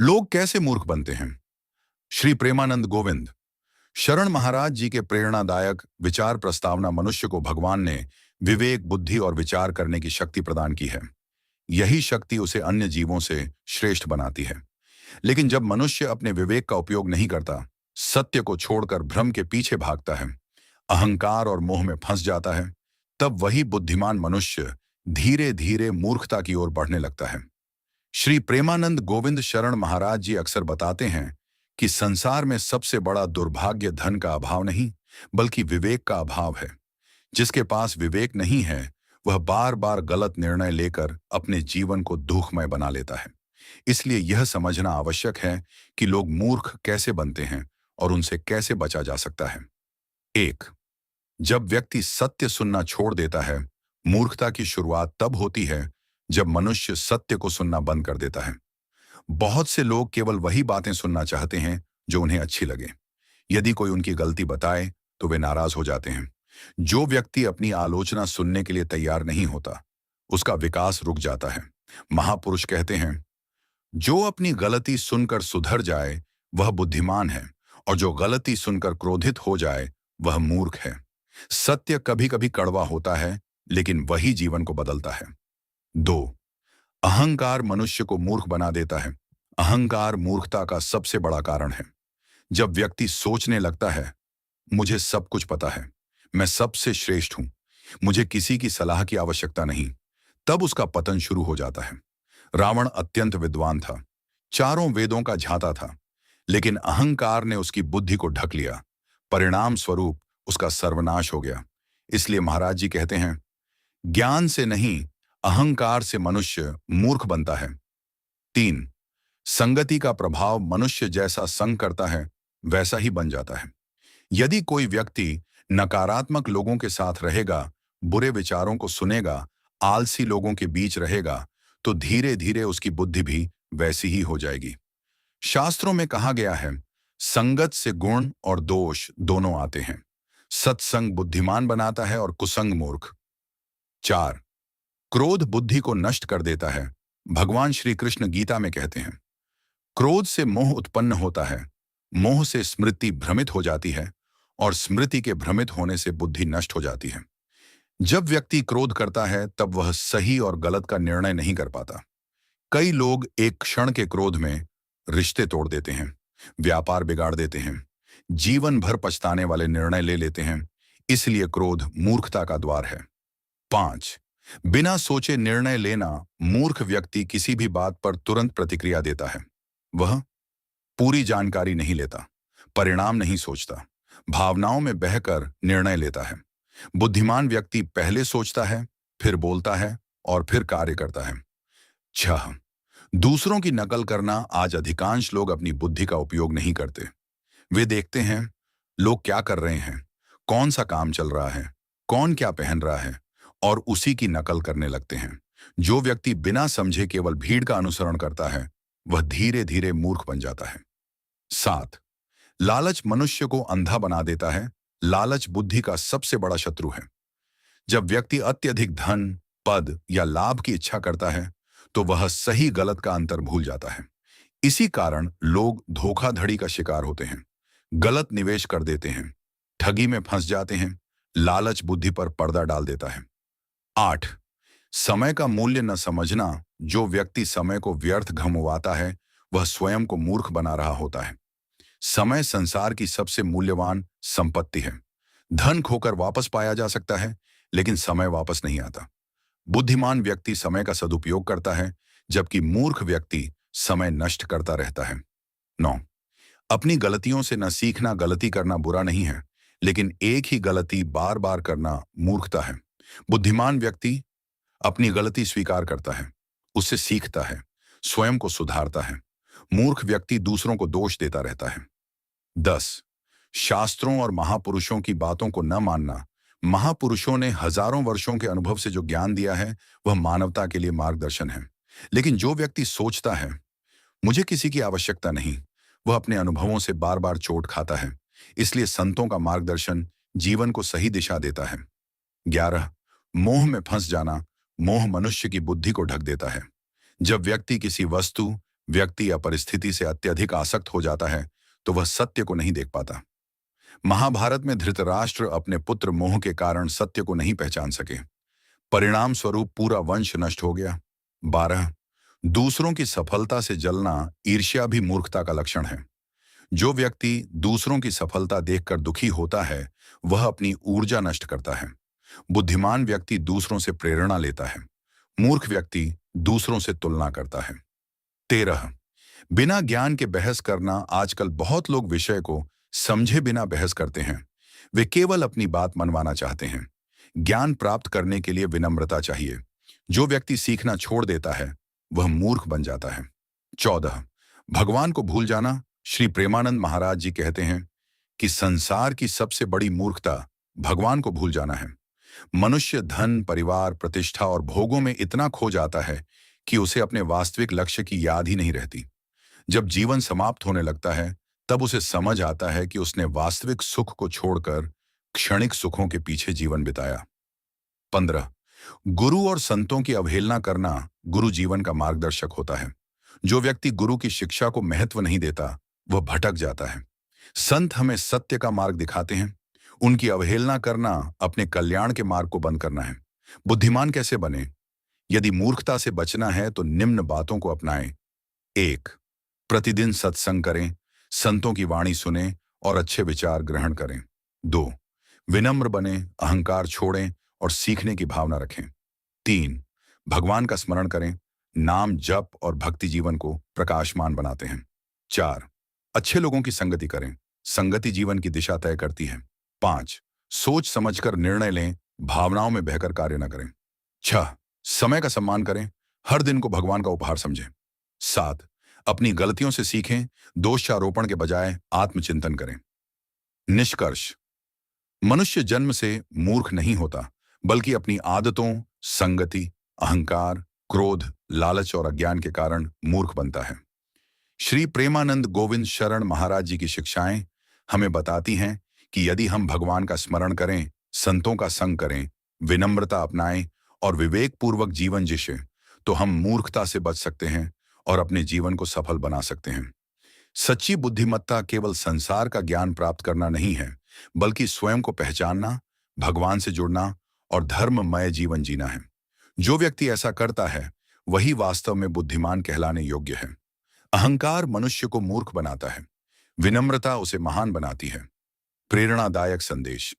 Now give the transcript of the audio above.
लोग कैसे मूर्ख बनते हैं? श्री प्रेमानंद गोविंद शरण महाराज जी के प्रेरणादायक विचार प्रस्तावना मनुष्य को भगवान ने विवेक, बुद्धि और विचार करने की शक्ति प्रदान की है। यही शक्ति उसे अन्य जीवों से श्रेष्ठ बनाती है। लेकिन जब मनुष्य अपने विवेक का उपयोग नहीं करता, सत्य को छोड़कर भ्रम के पीछे भागता है, अहंकार और मोह में फंस जाता है, तब वही बुद्धिमान मनुष्य धीरे धीरे मूर्खता की ओर बढ़ने लगता है। श्री प्रेमानंद गोविंद शरण महाराज जी अक्सर बताते हैं कि संसार में सबसे बड़ा दुर्भाग्य धन का अभाव नहीं, बल्कि विवेक का अभाव है। जिसके पास विवेक नहीं है, वह बार बार गलत निर्णय लेकर अपने जीवन को दुखमय बना लेता है। इसलिए यह समझना आवश्यक है कि लोग मूर्ख कैसे बनते हैं और उनसे कैसे बचा जा सकता है। 1. जब व्यक्ति सत्य सुनना छोड़ देता है। मूर्खता की शुरुआत तब होती है जब मनुष्य सत्य को सुनना बंद कर देता है। बहुत से लोग केवल वही बातें सुनना चाहते हैं जो उन्हें अच्छी लगे। यदि कोई उनकी गलती बताए तो वे नाराज हो जाते हैं। जो व्यक्ति अपनी आलोचना सुनने के लिए तैयार नहीं होता, उसका विकास रुक जाता है। महापुरुष कहते हैं, जो अपनी गलती सुनकर सुधर जाए वह बुद्धिमान है, और जो गलती सुनकर क्रोधित हो जाए वह मूर्ख है। सत्य कभी कभी कड़वा होता है, लेकिन वही जीवन को बदलता है। 2. अहंकार मनुष्य को मूर्ख बना देता है। अहंकार मूर्खता का सबसे बड़ा कारण है। जब व्यक्ति सोचने लगता है, मुझे सब कुछ पता है, मैं सबसे श्रेष्ठ हूं, मुझे किसी की सलाह की आवश्यकता नहीं, तब उसका पतन शुरू हो जाता है। रावण अत्यंत विद्वान था, चारों वेदों का झाता था, लेकिन अहंकार ने उसकी बुद्धि को ढक लिया। परिणाम स्वरूप उसका सर्वनाश हो गया। इसलिए महाराज जी कहते हैं, ज्ञान से नहीं, अहंकार से मनुष्य मूर्ख बनता है। 3. संगति का प्रभाव मनुष्य जैसा संग करता है वैसा ही बन जाता है। यदि कोई व्यक्ति नकारात्मक लोगों के साथ रहेगा, बुरे विचारों को सुनेगा, आलसी लोगों के बीच रहेगा, तो धीरे धीरे उसकी बुद्धि भी वैसी ही हो जाएगी। शास्त्रों में कहा गया है, संगत से गुण और दोष दोनों आते हैं। सत्संग बुद्धिमान बनाता है और कुसंग मूर्ख। 4. क्रोध बुद्धि को नष्ट कर देता है। भगवान श्री कृष्ण गीता में कहते हैं, क्रोध से मोह उत्पन्न होता है, मोह से स्मृति भ्रमित हो जाती है, और स्मृति के भ्रमित होने से बुद्धि नष्ट हो जाती है। जब व्यक्ति क्रोध करता है तब वह सही और गलत का निर्णय नहीं कर पाता। कई लोग एक क्षण के क्रोध में रिश्ते तोड़ देते हैं, व्यापार बिगाड़ देते हैं, जीवन भर पछताने वाले निर्णय ले लेते हैं। इसलिए क्रोध मूर्खता का द्वार है। 5. बिना सोचे निर्णय लेना। मूर्ख व्यक्ति किसी भी बात पर तुरंत प्रतिक्रिया देता है। वह पूरी जानकारी नहीं लेता, परिणाम नहीं सोचता, भावनाओं में बहकर निर्णय लेता है। बुद्धिमान व्यक्ति पहले सोचता है, फिर बोलता है और फिर कार्य करता है। 6. दूसरों की नकल करना। आज अधिकांश लोग अपनी बुद्धि का उपयोग नहीं करते। वे देखते हैं लोग क्या कर रहे हैं, कौन सा काम चल रहा है, कौन क्या पहन रहा है, और उसी की नकल करने लगते हैं। जो व्यक्ति बिना समझे केवल भीड़ का अनुसरण करता है, वह धीरे धीरे मूर्ख बन जाता है। 7. लालच मनुष्य को अंधा बना देता है। लालच बुद्धि का सबसे बड़ा शत्रु है। जब व्यक्ति अत्यधिक धन, पद या लाभ की इच्छा करता है, तो वह सही गलत का अंतर भूल जाता है। इसी कारण लोग धोखाधड़ी का शिकार होते हैं, गलत निवेश कर देते हैं, ठगी में फंस जाते हैं। लालच बुद्धि पर पर्दा डाल देता है। 8. समय का मूल्य न समझना। जो व्यक्ति समय को व्यर्थ घमुवाता है, वह स्वयं को मूर्ख बना रहा होता है। समय संसार की सबसे मूल्यवान संपत्ति है। धन खोकर वापस पाया जा सकता है, लेकिन समय वापस नहीं आता। बुद्धिमान व्यक्ति समय का सदुपयोग करता है, जबकि मूर्ख व्यक्ति समय नष्ट करता रहता है। 9. अपनी गलतियों से न सीखना। गलती करना बुरा नहीं है, लेकिन एक ही गलती बार बार करना मूर्खता है। बुद्धिमान व्यक्ति अपनी गलती स्वीकार करता है, उससे सीखता है, स्वयं को सुधारता है। मूर्ख व्यक्ति दूसरों को दोष देता रहता है। 10. शास्त्रों और महापुरुषों की बातों को न मानना। महापुरुषों ने हजारों वर्षों के अनुभव से जो ज्ञान दिया है, वह मानवता के लिए मार्गदर्शन है। लेकिन जो व्यक्ति सोचता है, मुझे किसी की आवश्यकता नहीं, वह अपने अनुभवों से बार बार चोट खाता है। इसलिए संतों का मार्गदर्शन जीवन को सही दिशा देता है। 11. मोह में फंस जाना। मोह मनुष्य की बुद्धि को ढक देता है। जब व्यक्ति किसी वस्तु, व्यक्ति या परिस्थिति से अत्यधिक आसक्त हो जाता है तो वह सत्य को नहीं देख पाता। महाभारत में धृतराष्ट्र अपने पुत्र मोह के कारण सत्य को नहीं पहचान सके। परिणाम स्वरूप पूरा वंश नष्ट हो गया। 12 दूसरों की सफलता से जलना ईर्ष्या भी मूर्खता का लक्षण है। जो व्यक्ति दूसरों की सफलता देखकर दुखी होता है वह अपनी ऊर्जा नष्ट करता है। बुद्धिमान व्यक्ति दूसरों से प्रेरणा लेता है। मूर्ख व्यक्ति दूसरों से तुलना करता है। 13 बिना ज्ञान के बहस करना। आजकल बहुत लोग विषय को समझे बिना बहस करते हैं। वे केवल अपनी बात मनवाना चाहते हैं। ज्ञान प्राप्त करने के लिए विनम्रता चाहिए। जो व्यक्ति सीखना छोड़ देता है वह मूर्ख बन जाता है। 14 भगवान को भूल जाना। श्री प्रेमानंद महाराज जी कहते हैं कि संसार की सबसे बड़ी मूर्खता भगवान को भूल जाना है। मनुष्य धन, परिवार, प्रतिष्ठा और भोगों में इतना खो जाता है कि उसे अपने वास्तविक लक्ष्य की याद ही नहीं रहती। जब जीवन समाप्त होने लगता है तब उसे समझ आता है कि उसने वास्तविक सुख को छोड़कर क्षणिक सुखों के पीछे जीवन बिताया। 15 गुरु और संतों की अवहेलना करना। गुरु जीवन का मार्गदर्शक होता है। जो व्यक्ति गुरु की शिक्षा को महत्व नहीं देता वह भटक जाता है। संत हमें सत्य का मार्ग दिखाते हैं। उनकी अवहेलना करना अपने कल्याण के मार्ग को बंद करना है। बुद्धिमान कैसे बने? यदि मूर्खता से बचना है तो निम्न बातों को अपनाएं। 1 प्रतिदिन सत्संग करें, संतों की वाणी सुनें और अच्छे विचार ग्रहण करें। 2 विनम्र बने, अहंकार छोड़ें और सीखने की भावना रखें। 3 भगवान का स्मरण करें। नाम, जप और भक्ति जीवन को प्रकाशमान बनाते हैं। 4 अच्छे लोगों की संगति करें। संगति जीवन की दिशा तय करती है। 5 सोच समझकर निर्णय लें, भावनाओं में बहकर कार्य न करें। 6 समय का सम्मान करें, हर दिन को भगवान का उपहार समझें। 7 अपनी गलतियों से सीखें, दोषारोपण के बजाय आत्मचिंतन करें। निष्कर्ष, मनुष्य जन्म से मूर्ख नहीं होता बल्कि अपनी आदतों, संगति, अहंकार, क्रोध, लालच और अज्ञान के कारण मूर्ख बनता है। श्री प्रेमानंद गोविंद शरण महाराज जी की शिक्षाएं हमें बताती हैं कि यदि हम भगवान का स्मरण करें, संतों का संग करें, विनम्रता अपनाएं और विवेकपूर्वक जीवन जिएं तो हम मूर्खता से बच सकते हैं और अपने जीवन को सफल बना सकते हैं। सच्ची बुद्धिमत्ता केवल संसार का ज्ञान प्राप्त करना नहीं है बल्कि स्वयं को पहचानना, भगवान से जुड़ना और धर्ममय जीवन जीना है। जो व्यक्ति ऐसा करता है वही वास्तव में बुद्धिमान कहलाने योग्य है। अहंकार मनुष्य को मूर्ख बनाता है, विनम्रता उसे महान बनाती है। प्रेरणादायक संदेश।